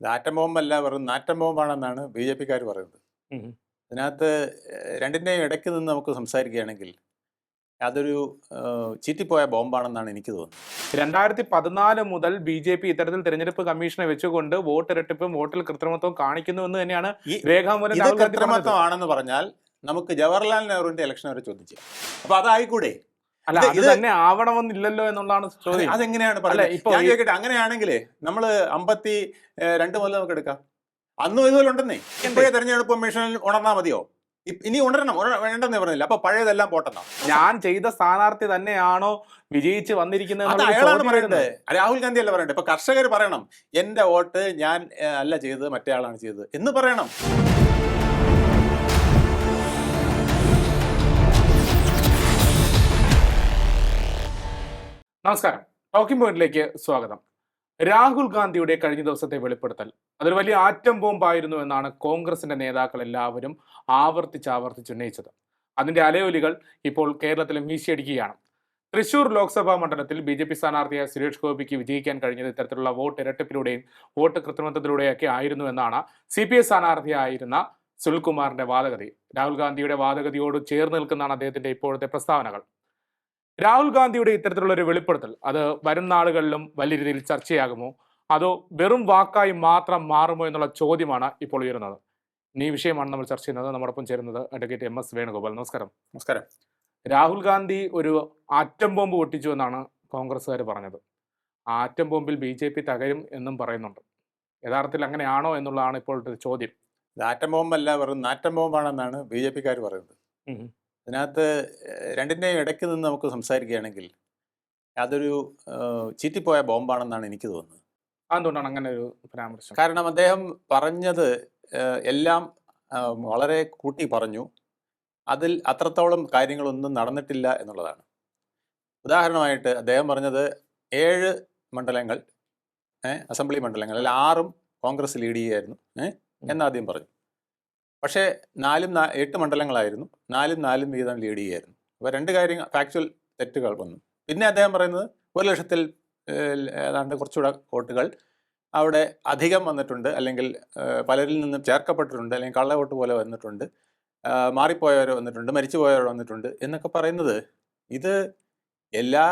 ഇത് ആറ്റം ബോംബല്ല, വെറും നാറ്റം ബോംബാണെന്നാണ് ബി.ജെ.പിക്കാർ പറയുന്നത്. ഉം. ഇതിനകത്ത് രണ്ടിൻ്റെയും ഇടയ്ക്ക് നിന്ന് നമുക്ക് സംസാരിക്കുകയാണെങ്കിൽ അതൊരു ചീറ്റിപ്പോയ ബോംബാണെന്നാണ് എനിക്ക് തോന്നുന്നത്. 2014 മുതൽ ബി.ജെ.പി ഇത്തരത്തിൽ തെരഞ്ഞെടുപ്പ് കമ്മീഷനെ വെച്ചുകൊണ്ട് വോട്ടിരട്ടിപ്പും വോട്ടിൽ കൃത്രിമത്വവും കാണിക്കുന്നു എന്ന് തന്നെയാണ് ഈ രേഖാമൂലം ഇത് രാഹുൽ ഗാന്ധി പറഞ്ഞത്. കൃത്രിമത്വമാണെന്ന് പറഞ്ഞാൽ നമുക്ക് ജവഹർലാൽ നെഹ്റുവിന്റെ ഇലക്ഷൻ വരെ ചോദിച്ചു. അപ്പൊ അതായിക്കൂടെ? അല്ല, അത് തന്നെ ആവണമെന്നില്ലല്ലോ എന്നുള്ളതാണ് ചോദ്യം. അതെങ്ങനെയാണ് അല്ല, പറയുന്നത്? ഞാൻ ചോദിക്കട്ടെ, അങ്ങനെയാണെങ്കിൽ നമ്മൾ 52 മുതൽ നമുക്ക് എടുക്കാം. അന്നും ഇതുപോലെ ഉണ്ടെന്നേ. ഇപ്പോഴേ തെരഞ്ഞെടുപ്പ് കമ്മീഷനിൽ ഉണർന്നാൽ മതിയോ? ഇനി വേണ്ടെന്നേ പറഞ്ഞില്ല. അപ്പൊ പഴയതെല്ലാം പോട്ടെന്നാ. ഞാൻ ചെയ്ത സ്ഥാനാർത്ഥി തന്നെയാണോ വിജയിച്ച് വന്നിരിക്കുന്നത് അത് അയാളാണ് പറയേണ്ടത്, രാഹുൽ ഗാന്ധി അല്ല പറയണ്ടേ. ഇപ്പൊ കർഷകർ പറയണം, എന്റെ വോട്ട് ഞാൻ അല്ല ചെയ്തത്, മറ്റേ ആളാണ് ചെയ്തത് എന്ന് പറയണം. നമസ്കാരം, ടോക്കിംഗ് പോയിന്റിലേക്ക് സ്വാഗതം. രാഹുൽ ഗാന്ധിയുടെ കഴിഞ്ഞ ദിവസത്തെ വെളിപ്പെടുത്തൽ അതൊരു വലിയ ആറ്റം ബോംബായിരുന്നു എന്നാണ് കോൺഗ്രസിന്റെ നേതാക്കൾ എല്ലാവരും ആവർത്തിച്ചുന്നയിച്ചത്. അതിന്റെ അലയൊലികൾ ഇപ്പോൾ കേരളത്തിലും വീശിയടിക്കുകയാണ്. തൃശൂർ ലോക്സഭാ മണ്ഡലത്തിൽ ബി.ജെ.പി സ്ഥാനാർത്ഥിയായ സുരേഷ് ഗോപിക്ക് വിജയിക്കാൻ കഴിഞ്ഞത് ഇത്തരത്തിലുള്ള വോട്ട് ഇരട്ടിപ്പിലൂടെയും വോട്ട് കൃത്രിമത്വത്തിലൂടെയൊക്കെ ആയിരുന്നു എന്നാണ് CPI സ്ഥാനാർത്ഥിയായിരുന്ന സുനിൽകുമാറിന്റെ വാദഗതി. രാഹുൽ ഗാന്ധിയുടെ വാദഗതിയോട് ചേർന്ന് നിൽക്കുന്നതാണ് അദ്ദേഹത്തിന്റെ ഇപ്പോഴത്തെ പ്രസ്താവനകൾ. രാഹുൽ ഗാന്ധിയുടെ ഇത്തരത്തിലുള്ള ഒരു വെളിപ്പെടുത്തൽ അത് വരും നാളുകളിലും വലിയ രീതിയിൽ ചർച്ചയാകുമോ, അതോ വെറും വാക്കായി മാത്രം മാറുമോ എന്നുള്ള ചോദ്യമാണ് ഇപ്പോൾ ഉയരുന്നത്. ഈ വിഷയമാണ് നമ്മൾ ചർച്ച ചെയ്യുന്നത്. നമ്മോടൊപ്പം ചേരുന്നത് അഡ്വക്കേറ്റ് MS വേണുഗോപാൽ. നമസ്കാരം. നമസ്കാരം. രാഹുൽ ഗാന്ധി ഒരു ആറ്റം ബോംബ് പൊട്ടിച്ചു എന്നാണ് കോൺഗ്രസ്സുകാർ പറഞ്ഞത്. ആ ആറ്റം ബോംബിൽ BJP തകരും എന്നും പറയുന്നുണ്ട്. യഥാർത്ഥത്തിൽ അങ്ങനെയാണോ എന്നുള്ളതാണ് ഇപ്പോഴത്തെ ചോദ്യം. ഇത് ആറ്റം ബോംബല്ല, വെറും നാറ്റം ബോംബാണെന്നാണ് ബി.ജെ.പിക്കാർ പറയുന്നത്. ഇതിനകത്ത് രണ്ടിൻ്റെയും ഇടയ്ക്ക് നിന്ന് നമുക്ക് സംസാരിക്കുകയാണെങ്കിൽ അതൊരു ചീറ്റിപ്പോയ ബോംബാണെന്നാണ് എനിക്ക് തോന്നുന്നത്. അതുകൊണ്ടാണ് അങ്ങനെ ഒരു പരാമർശം. കാരണം അദ്ദേഹം പറഞ്ഞത് എല്ലാം വളരെ കൂട്ടി പറഞ്ഞു. അതിൽ അത്രത്തോളം കാര്യങ്ങളൊന്നും നടന്നിട്ടില്ല എന്നുള്ളതാണ്. ഉദാഹരണമായിട്ട് അദ്ദേഹം പറഞ്ഞത് 7 മണ്ഡലങ്ങൾ, അസംബ്ലി മണ്ഡലങ്ങൾ, അല്ല 6 കോൺഗ്രസ് ലീഡ് ചെയ്യുമായിരുന്നു എന്നാദ്യം പറഞ്ഞു. പക്ഷേ 8 മണ്ഡലങ്ങളായിരുന്നു, 4 വീതം ലീഡ് ചെയ്യുമായിരുന്നു. അപ്പോൾ 2 കാര്യങ്ങൾ ഫാക്ച്വൽ തെറ്റുകൾ വന്നു. പിന്നെ അദ്ദേഹം പറയുന്നത് 1,00,000-ൽ ഏതാണ്ട് കുറച്ചുകൂടെ വോട്ടുകൾ അവിടെ അധികം വന്നിട്ടുണ്ട്, അല്ലെങ്കിൽ പലരിൽ നിന്നും ചേർക്കപ്പെട്ടിട്ടുണ്ട്, അല്ലെങ്കിൽ കള്ളവോട്ട് പോലെ വന്നിട്ടുണ്ട്, മാറിപ്പോയവർ വന്നിട്ടുണ്ട്, മരിച്ചുപോയവർ വന്നിട്ടുണ്ട് എന്നൊക്കെ പറയുന്നത് ഇത് എല്ലാ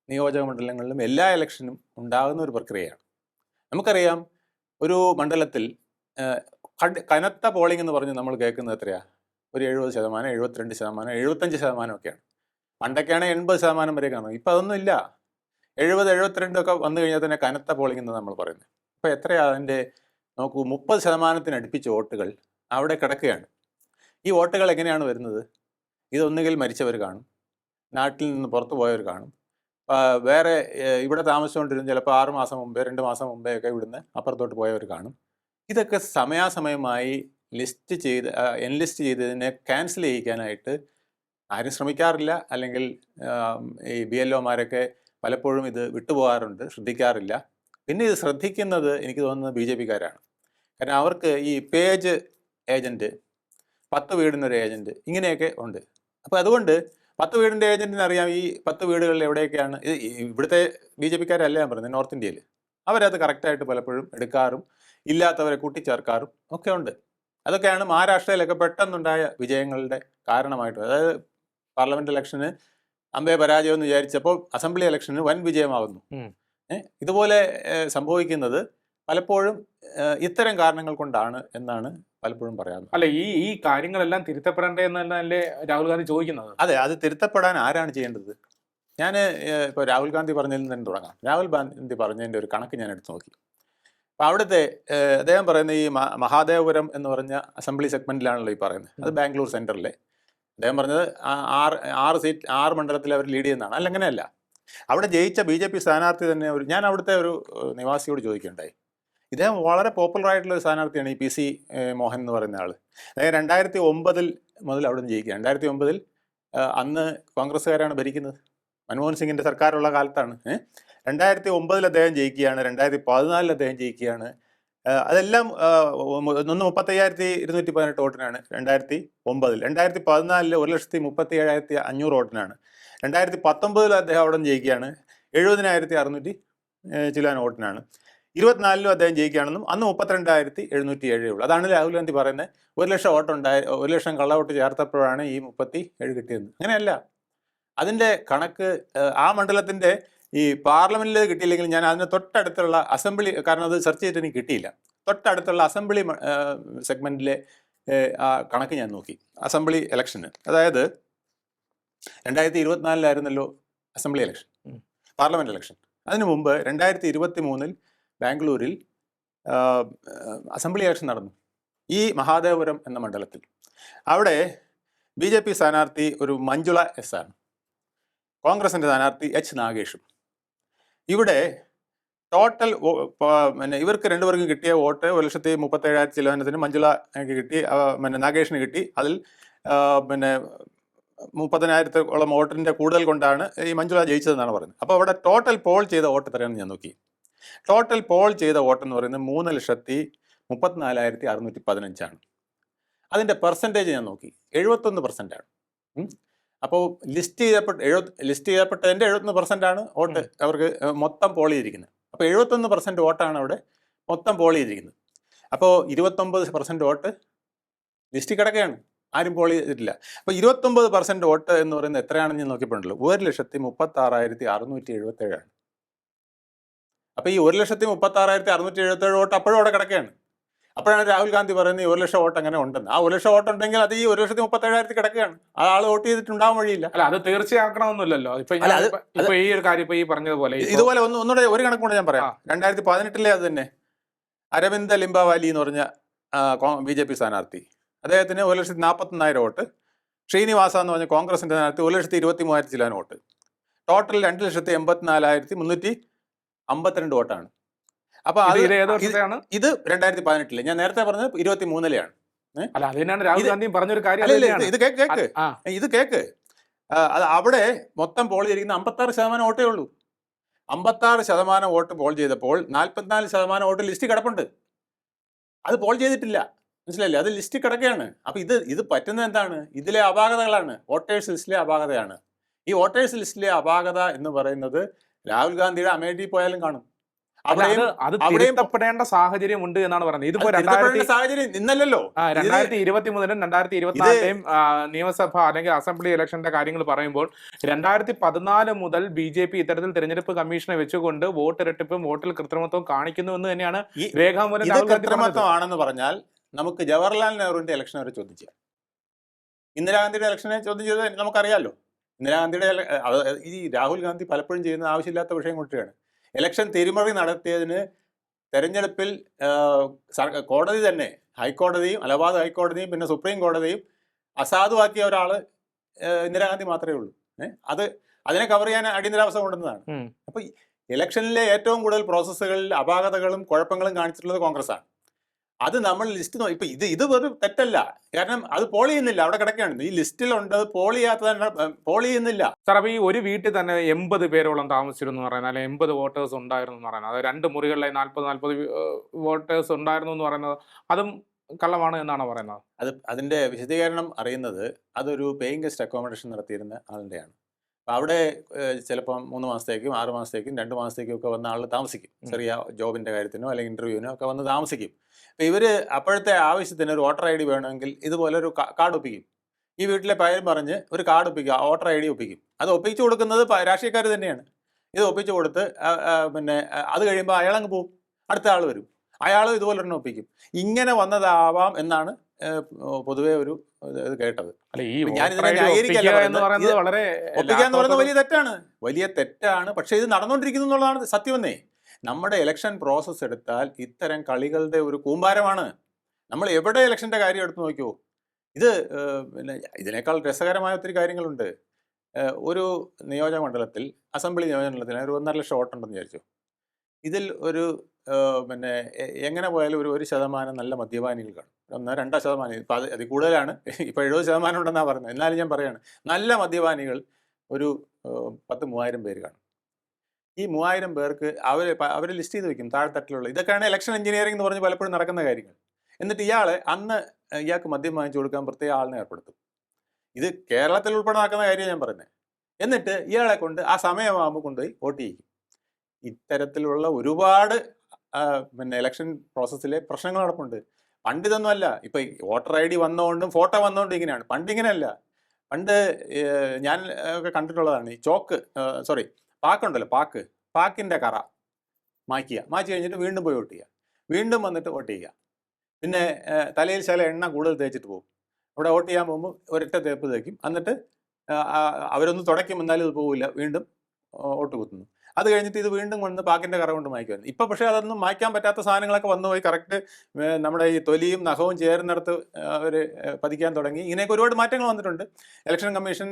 നിയോജക മണ്ഡലങ്ങളിലും എല്ലാ ഇലക്ഷനും ഉണ്ടാകുന്ന ഒരു പ്രക്രിയയാണ്. നമുക്കറിയാം, ഒരു മണ്ഡലത്തിൽ കനത്ത പോളിംഗ് എന്ന് പറഞ്ഞ് നമ്മൾ കേൾക്കുന്നത് എത്രയാണ്? ഒരു 70%, 72%, 75% ഒക്കെയാണ്. പണ്ടൊക്കെയാണ് 80% വരെ കാണും. ഇപ്പം അതൊന്നും ഇല്ല. 70, 72 ഒക്കെ വന്നു കഴിഞ്ഞാൽ തന്നെ കനത്ത പോളിംഗ് എന്ന് നമ്മൾ പറയുന്നത്. അപ്പോൾ എത്രയാണ് അതിൻ്റെ? നോക്കൂ, 30% അടുപ്പിച്ച വോട്ടുകൾ അവിടെ കിടക്കുകയാണ്. ഈ വോട്ടുകൾ എങ്ങനെയാണ് വരുന്നത്? ഇതൊന്നുകിൽ മരിച്ചവർ കാണും, നാട്ടിൽ നിന്ന് പുറത്തു പോയവർ കാണും, വേറെ ഇവിടെ താമസിച്ചുകൊണ്ടിരുന്ന ചിലപ്പോൾ 6 മാസം മുമ്പേ 2 മാസം മുമ്പേ ഒക്കെ ഇവിടുന്ന് അപ്പുറത്തോട്ട് പോയവർ കാണും. ഇതൊക്കെ സമയാസമയമായി എൻലിസ്റ്റ് ചെയ്തതിനെ ക്യാൻസൽ ചെയ്യിക്കാനായിട്ട് ആരും ശ്രമിക്കാറില്ല. അല്ലെങ്കിൽ ഈ BLOമാരൊക്കെ പലപ്പോഴും ഇത് വിട്ടുപോകാറുണ്ട്, ശ്രദ്ധിക്കാറില്ല. പിന്നെ ഇത് ശ്രദ്ധിക്കുന്നത് എനിക്ക് തോന്നുന്നത് BJPക്കാരാണ്. കാരണം അവർക്ക് ഈ പേജ് ഏജൻറ്റ്, 10 വീടിനൊരു ഏജൻറ്റ്, ഇങ്ങനെയൊക്കെ ഉണ്ട്. അപ്പോൾ അതുകൊണ്ട് 10 വീടിൻ്റെ ഏജൻറ്റിന് അറിയാം ഈ 10 വീടുകളിൽ എവിടെയൊക്കെയാണ്. ഇവിടുത്തെ BJPക്കാരല്ല ഞാൻ പറയുന്നത്, നോർത്ത് ഇന്ത്യയിൽ അവരത് കറക്റ്റായിട്ട് പലപ്പോഴും എടുക്കാറും ഇല്ലാത്തവരെ കൂട്ടിച്ചേർക്കാറും ഒക്കെ ഉണ്ട്. അതൊക്കെയാണ് മഹാരാഷ്ട്രയിലൊക്കെ പെട്ടെന്നുണ്ടായ വിജയങ്ങളുടെ കാരണമായിട്ട്. അതായത് പാർലമെന്റ് ഇലക്ഷന് അമ്പേ പരാജയം എന്ന് വിചാരിച്ചപ്പോൾ അസംബ്ലി ഇലക്ഷന് വൻ വിജയമാകുന്നു. ഇതുപോലെ സംഭവിക്കുന്നത് പലപ്പോഴും ഇത്തരം കാരണങ്ങൾ കൊണ്ടാണ് എന്നാണ് പലപ്പോഴും പറയാറുള്ളത്. അല്ല, ഈ കാര്യങ്ങളെല്ലാം തിരുത്തപ്പെടേണ്ടേ എന്നല്ലേ രാഹുൽ ഗാന്ധി ചോദിക്കുന്നത്? അതെ, അത് തിരുത്തപ്പെടാൻ ആരാണ് ചെയ്യേണ്ടത്? ഞാൻ ഇപ്പോൾ രാഹുൽ ഗാന്ധി പറഞ്ഞതിൽ തന്നെ തുടങ്ങാം. രാഹുൽ ഗാന്ധി പറഞ്ഞതിൻ്റെ ഒരു കണക്ക് ഞാൻ എടുത്തു നോക്കി. അപ്പോൾ അവിടുത്തെ അദ്ദേഹം പറയുന്ന ഈ മഹാദേവപുരം എന്ന് പറഞ്ഞ അസംബ്ലി സെഗ്മെൻറ്റിലാണല്ലോ ഈ പറയുന്നത്. അത് ബാംഗ്ലൂർ സെൻറ്ററിലെ. അദ്ദേഹം പറഞ്ഞത് 6 മണ്ഡലത്തിൽ അവർ ലീഡ് ചെയ്യുന്നതാണ്. അല്ല, അങ്ങനെയല്ല. അവിടെ ജയിച്ച BJP സ്ഥാനാർത്ഥി തന്നെ ഞാൻ അവിടുത്തെ ഒരു നിവാസിയോട് ചോദിക്കുകയുണ്ടായി. ഇദ്ദേഹം വളരെ പോപ്പുലറായിട്ടുള്ള ഒരു സ്ഥാനാർത്ഥിയാണ്, ഈ PC മോഹൻ എന്ന് പറയുന്ന ആൾ. അതായത് 2009 മുതൽ അവിടെ നിന്ന് ജയിക്കുക. 2009 അന്ന് കോൺഗ്രസ്സുകാരാണ് ഭരിക്കുന്നത്, മൻമോഹൻ സിംഗിൻ്റെ സർക്കാരുള്ള കാലത്താണ്. 2009 അദ്ദേഹം ജയിക്കുകയാണ്, 2014 അദ്ദേഹം ജയിക്കുകയാണ്. അതെല്ലാം 35,218 വോട്ടിനാണ് 2009. 2014 1,37,500 വോട്ടിനാണ്. 2019 അദ്ദേഹം അവിടെ ജയിക്കുകയാണ്, 70,600 ചില വോട്ടിനാണ്. 24-ലും അദ്ദേഹം ജയിക്കുകയാണെന്നും അന്ന് 32,707 ഉള്ളൂ. അതാണ് രാഹുൽ ഗാന്ധി പറയുന്നത് 1 ലക്ഷം വോട്ട് 1 ലക്ഷം കള്ള വോട്ട് ചേർത്തപ്പോഴാണ് ഈ 37 കിട്ടിയത്. അങ്ങനെയല്ല. അതിൻ്റെ കണക്ക് ആ മണ്ഡലത്തിൻ്റെ ഈ പാർലമെൻറ്റിൽ കിട്ടിയില്ലെങ്കിൽ ഞാൻ അതിന് തൊട്ടടുത്തുള്ള അസംബ്ലി, കാരണം അത് സെർച്ച് ചെയ്തിട്ട് എനിക്ക് കിട്ടിയില്ല, തൊട്ടടുത്തുള്ള അസംബ്ലി സെഗ്മെൻറ്റിലെ ആ കണക്ക് ഞാൻ നോക്കി. അസംബ്ലി ഇലക്ഷന്, അതായത് 2024-ലായിരുന്നല്ലോ അസംബ്ലി ഇലക്ഷൻ, പാർലമെൻറ്റ് ഇലക്ഷൻ. അതിനു മുമ്പ് 2023-ൽ ബാംഗ്ലൂരിൽ അസംബ്ലി ഇലക്ഷൻ നടന്നു, ഈ മഹാദേവപുരം എന്ന മണ്ഡലത്തിൽ. അവിടെ BJP സ്ഥാനാർത്ഥി ഒരു മഞ്ജുള എസ് ആണ്, കോൺഗ്രസിൻ്റെ സ്ഥാനാർത്ഥി H നാഗേഷും. ഇവിടെ ടോട്ടൽ പിന്നെ ഇവർക്ക് രണ്ടുപേർക്കും കിട്ടിയ വോട്ട് 1,37,000 ചിലവനത്തിന് മഞ്ജുള കിട്ടി, പിന്നെ നാഗേഷിന് കിട്ടി. അതിൽ പിന്നെ 30,000-ഓളം വോട്ടിൻ്റെ കൂടുതൽ കൊണ്ടാണ് ഈ മഞ്ജുള ജയിച്ചതെന്നാണ് പറയുന്നത്. അപ്പോൾ അവിടെ ടോട്ടൽ പോൾ ചെയ്ത വോട്ട് എത്രയാണെന്ന് ഞാൻ നോക്കി. ടോട്ടൽ പോൾ ചെയ്ത വോട്ടെന്ന് പറയുന്നത് 3,34,615 അതിൻ്റെ പെർസെൻറ്റേജ് ഞാൻ നോക്കി, 71%. അപ്പോൾ ലിസ്റ്റ് ചെയ്യപ്പെട്ടതിൻ്റെ 71% വോട്ട് അവർക്ക് മൊത്തം പോൾ ചെയ്തിരിക്കുന്നത്. അപ്പോൾ 71% വോട്ടാണ് അവിടെ മൊത്തം പോൾ ചെയ്തിരിക്കുന്നത്. അപ്പോൾ 29% വോട്ട് ലിസ്റ്റിൽ കിടക്കുകയാണ്, ആരും പോൾ ചെയ്തിട്ടില്ല. അപ്പോൾ 29% വോട്ട് എന്ന് പറയുന്നത് എത്രയാണെന്ന് ഞാൻ നോക്കിയപ്പോഴല്ലോ 1,36,677. അപ്പോൾ ഈ 1,36,677 വോട്ട് അപ്പോഴും അവിടെ കിടക്കുകയാണ്. അപ്പോഴാണ് രാഹുൽ ഗാന്ധി പറയുന്നത് ഈ 1 ലക്ഷം വോട്ട് അങ്ങനെ ഉണ്ടെന്ന്. ആ 1 ലക്ഷം വോട്ട് ഉണ്ടെങ്കിൽ അത് ഈ 1,37,000 കിടക്കുകയാണ്, ആ ആൾ വോട്ട് ചെയ്തിട്ടുണ്ടാവാൻ വഴിയില്ല. അല്ല, അത് തീർച്ചയാക്കണമെന്നില്ലല്ലോ. ഇപ്പൊ ഈ ഒരു കാര്യം ഇപ്പൊ ഈ പറഞ്ഞതുപോലെ ഇതുപോലെ ഒന്നുകൂടെ ഒരു കണക്കൂടെ ഞാൻ പറയാം. 2018-ലെ അത് തന്നെ അരവിന്ദ് ലിംബാവാലി എന്ന് പറഞ്ഞ BJP സ്ഥാനാർത്ഥി, അദ്ദേഹത്തിന് 1,41,000 വോട്ട്. ശ്രീനിവാസ എന്ന് പറഞ്ഞ കോൺഗ്രസിൻ്റെ സ്ഥാനാർത്ഥി 1,23,000 ചില്ലാൻ വോട്ട്. ടോട്ടൽ 2,84,352 വോട്ടാണ്. അപ്പോൾ ഇത് 2018-ലെ, ഞാൻ നേരത്തെ പറഞ്ഞത് 23-ലെയാണ്. ഇത് കേക്ക് അത് അവിടെ മൊത്തം പോൾ ചെയ്തിരിക്കുന്ന 56% വോട്ടേ ഉള്ളൂ. 56% വോട്ട് പോൾ ചെയ്തപ്പോൾ 44% വോട്ട് ലിസ്റ്റ് കിടപ്പുണ്ട്, അത് പോൾ ചെയ്തിട്ടില്ല. മനസ്സിലായില്ലേ? അത് ലിസ്റ്റ് കിടക്കുകയാണ്. അപ്പോൾ ഇത് പറ്റുന്നത് എന്താണ്? ഇതിലെ അപാകതകളാണ്, വോട്ടേഴ്സ് ലിസ്റ്റിലെ അപാകതയാണ്. ഈ വോട്ടേഴ്സ് ലിസ്റ്റിലെ അപാകത എന്ന് പറയുന്നത് രാഹുൽ ഗാന്ധിയുടെ അമേഠിയിൽ പോയാലും കാണും. തിരുത്തപ്പെടേണ്ട സാഹചര്യം ഉണ്ട് എന്നാണ് പറയുന്നത്. ഇതിപ്പോ സാഹചര്യം ഇന്നല്ലല്ലോ, 2023-ലും 2024-ലെയും നിയമസഭ അല്ലെങ്കിൽ അസംബ്ലി ഇലക്ഷന്റെ കാര്യങ്ങൾ പറയുമ്പോൾ 2014 മുതൽ BJP ഇത്തരത്തിൽ തെരഞ്ഞെടുപ്പ് കമ്മീഷനെ വെച്ചുകൊണ്ട് വോട്ടിരട്ടിപ്പും വോട്ടിൽ കൃത്രിമത്വവും കാണിക്കുന്നു എന്ന് തന്നെയാണ് രേഖാമൂലം. കൃത്രിമത്വമാണെന്ന് പറഞ്ഞാൽ നമുക്ക് ജവഹർലാൽ നെഹ്റുവിന്റെ ഇലക്ഷൻ വരെ ചോദിക്കാം, ഇന്ദിരാഗാന്ധിയുടെ ഇലക്ഷനെ ചോദ്യം ചെയ്തത് നമുക്കറിയാമല്ലോ. ഇന്ദിരാഗാന്ധിയുടെ ഈ രാഹുൽ ഗാന്ധി പലപ്പോഴും ചെയ്യുന്ന ആവശ്യമില്ലാത്ത വിഷയം കൊണ്ടാണ്. ഇലക്ഷൻ തിരിമറി നടത്തിയതിന് തെരഞ്ഞെടുപ്പിൽ കോടതി തന്നെ, ഹൈക്കോടതിയും അലഹാബാദ് ഹൈക്കോടതിയും പിന്നെ സുപ്രീം കോടതിയും അസാധുവാക്കിയ ഒരാൾ ഇന്ദിരാഗാന്ധി മാത്രമേ ഉള്ളൂ. അതിനെ കവർ ചെയ്യാൻ അടിയന്തരാവസ്ഥ കൊണ്ടുവന്നതാണ്. അപ്പോൾ ഇലക്ഷനിലെ ഏറ്റവും കൂടുതൽ പ്രോസസ്സുകളിൽ അപാകതകളും കുഴപ്പങ്ങളും കാണിച്ചിട്ടുള്ളത് കോൺഗ്രസ്സാണ്. അത് നമ്മൾ ലിസ്റ്റ് ഇപ്പൊ ഇത് വെറും തെറ്റല്ല, കാരണം അത് പോൾ ചെയ്യുന്നില്ല, അവിടെ കിടക്കുകയാണ്. ഈ ലിസ്റ്റിലുണ്ട്, പോൾ ചെയ്യുന്നില്ല. സാർ, അപ്പോൾ ഈ ഒരു വീട്ടിൽ തന്നെ 80 പേരോളം താമസിച്ചിരുന്നു എന്ന് പറയുന്നത്, അല്ലെങ്കിൽ 80 വോട്ടേഴ്സ് ഉണ്ടായിരുന്നു എന്ന് പറയുന്നത്, അത് 2 മുറികളിലെ 40 വോട്ടേഴ്സ് ഉണ്ടായിരുന്നു എന്ന് പറയുന്നത് അതും കള്ളമാണ് എന്നാണ് പറയുന്നത്. അതിന്റെ വിശദീകരണം അറിയുന്നത് അതൊരു പേയിങ് ഗസ്റ്റ് അക്കോമഡേഷൻ നടത്തിയിരുന്ന ആളിൻ്റെയാണ്. അപ്പം അവിടെ ചിലപ്പം 3 മാസത്തേക്കും 6 മാസത്തേക്കും 2 മാസത്തേക്കും ഒക്കെ വന്ന ആൾ താമസിക്കും, ചെറിയ ജോബിൻ്റെ കാര്യത്തിനോ അല്ലെങ്കിൽ ഇൻ്റർവ്യൂവിനോ ഒക്കെ വന്ന് താമസിക്കും. അപ്പോൾ ഇവർ അപ്പോഴത്തെ ആവശ്യത്തിന് ഒരു വോട്ടർ ID വേണമെങ്കിൽ ഇതുപോലെ ഒരു കാർഡ് ഒപ്പിക്കും. ഈ വീട്ടിലെ പേരും പറഞ്ഞ് ഒരു കാർഡ് ഒപ്പിക്കുക, വോട്ടർ ID ഒപ്പിക്കും. അത് ഒപ്പിച്ചു കൊടുക്കുന്നത് രാഷ്ട്രീയക്കാർ തന്നെയാണ്. ഇത് ഒപ്പിച്ചു കൊടുത്ത് പിന്നെ അത് കഴിയുമ്പോൾ അയാളങ്ങ് പോവും, അടുത്ത ആൾ വരും, അയാളും ഇതുപോലെ തന്നെ ഒപ്പിക്കും. ഇങ്ങനെ വന്നതാവാം എന്നാണ് പൊതുവെ ഒരു ഇത് കേട്ടത്. ഞാനിതിനെ ന്യായീകരിക്കല്ല പറയുന്നത്, ഒപ്പിക്കുക എന്ന് പറയുന്നത് വലിയ തെറ്റാണ്. പക്ഷെ ഇത് നടന്നുകൊണ്ടിരിക്കുന്നു എന്നുള്ളതാണ് സത്യമെന്നേ. നമ്മുടെ ഇലക്ഷൻ പ്രോസസ്സ് എടുത്താൽ ഇത്തരം കളികളുടെ ഒരു കൂമ്പാരമാണ്. നമ്മൾ എവിടെ ഇലക്ഷൻ്റെ കാര്യം എടുത്ത് നോക്കിയോ, ഇത് പിന്നെ ഇതിനേക്കാൾ രസകരമായ ഒത്തിരി കാര്യങ്ങളുണ്ട്. ഒരു നിയോജക മണ്ഡലത്തിൽ, അസംബ്ലി നിയോജക മണ്ഡലത്തിൽ ഒരു 1.5 ലക്ഷം വോട്ടുണ്ടെന്ന് വിചാരിച്ചു. ഇതിൽ ഒരു പിന്നെ എങ്ങനെ പോയാലും ഒരു 1% നല്ല മദ്യപാനികൾ കാണും. 1-2%. ഇപ്പം അതിൽ കൂടുതലാണ്, ഇപ്പോൾ 70% ഉണ്ടെന്നാണ് പറയുന്നത്. എന്നാലും ഞാൻ പറയുകയാണ്, നല്ല മദ്യപാനികൾ ഒരു 10,000-3000 പേര് കാണും. ഈ 3000 പേർക്ക് അവർ ലിസ്റ്റ് ചെയ്ത് വെക്കും താഴെത്തട്ടിലുള്ള. ഇതൊക്കെയാണ് ഇലക്ഷൻ എഞ്ചിനീയറിംഗ് എന്ന് പറഞ്ഞ് പലപ്പോഴും നടക്കുന്ന കാര്യങ്ങൾ. എന്നിട്ട് ഇയാൾക്ക് മദ്യം വാങ്ങിച്ചു കൊടുക്കാൻ പ്രത്യേക ആളിനെ ഏർപ്പെടുത്തും. ഇത് കേരളത്തിൽ ഉൾപ്പെടെ നടക്കുന്ന കാര്യമാണ് ഞാൻ പറയുന്നത്. എന്നിട്ട് ഇയാളെ കൊണ്ട് ആ സമയമാകുമ്പോൾ കൊണ്ടുപോയി വോട്ട് ചെയ്യിക്കും. ഇത്തരത്തിലുള്ള ഒരുപാട് പിന്നെ ഇലക്ഷൻ പ്രോസസ്സിലെ പ്രശ്നങ്ങൾ നടപ്പുണ്ട്. പണ്ട് ഇതൊന്നുമല്ല. ഇപ്പൊ വോട്ടർ ഐ ഡി വന്നുകൊണ്ടും ഫോട്ടോ വന്നുകൊണ്ടും ഇങ്ങനെയാണ്. പണ്ട് ഇങ്ങനെയല്ല. പണ്ട് ഞാൻ ഒക്കെ കണ്ടിട്ടുള്ളതാണ്. ഈ ചോക്ക് സോറി പാക്കുണ്ടല്ലോ, പാക്കിന്റെ കറ മായ്ച്ച് കഴിഞ്ഞിട്ട് വീണ്ടും പോയി വോട്ട് ചെയ്യുക, വീണ്ടും വന്നിട്ട് വോട്ട് ചെയ്യുക. പിന്നെ തലയിൽ ചില എണ്ണ കൂടുതൽ തേച്ചിട്ട് പോകും. അവിടെ വോട്ട് ചെയ്യാൻ പോകുമ്പോൾ ഒരൊറ്റ തേപ്പ് തേക്കും. എന്നിട്ട് അവരൊന്ന് തുടയ്ക്കും, എന്നാലും ഇത് പോകില്ല, വീണ്ടും വോട്ട് കുത്തുന്നു. അത് കഴിഞ്ഞിട്ട് ഇത് വീണ്ടും കൊണ്ട് പാക്കിൻ്റെ കറ കൊണ്ട് മായ്ക്കുമായിരുന്നു. ഇപ്പം പക്ഷേ അതൊന്നും മായ്ക്കാൻ പറ്റാത്ത സാധനങ്ങളൊക്കെ വന്നുപോയി. കറക്റ്റ് നമ്മുടെ ഈ തൊലിയും നഖവും ചേർന്നിടത്ത് അവർ പതിക്കാൻ തുടങ്ങി. ഇങ്ങനെയൊക്കെ ഒരുപാട് മാറ്റങ്ങൾ വന്നിട്ടുണ്ട്. ഇലക്ഷൻ കമ്മീഷൻ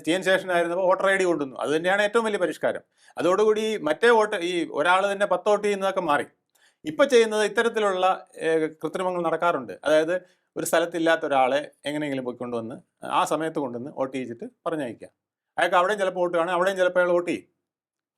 ചെയ്യാൻ ശേഷനായിരുന്നപ്പോൾ വോട്ടർ ഐ ഡി കൊണ്ടുവന്നു. അത് തന്നെയാണ് ഏറ്റവും വലിയ പരിഷ്കാരം. അതോടുകൂടി മറ്റേ വോട്ട് ഈ ഒരാൾ തന്നെ 10 വോട്ട് ചെയ്യുന്നതൊക്കെ മാറി. ഇപ്പം ചെയ്യുന്നത് ഇത്തരത്തിലുള്ള കൃത്രിമങ്ങൾ നടക്കാറുണ്ട്. അതായത് ഒരു സ്ഥലത്തില്ലാത്ത ഒരാളെ എങ്ങനെയെങ്കിലും പോയിക്കൊണ്ടുവന്ന് ആ സമയത്ത് കൊണ്ടുവന്ന് വോട്ട് ചെയ്യിച്ചിട്ട് പറഞ്ഞയക്കുക. അയാൾക്ക് അവിടെയും ചിലപ്പോൾ വോട്ട് കാണും, അവിടെയും ചിലപ്പോൾ അയാൾ വോട്ട് ചെയ്യും.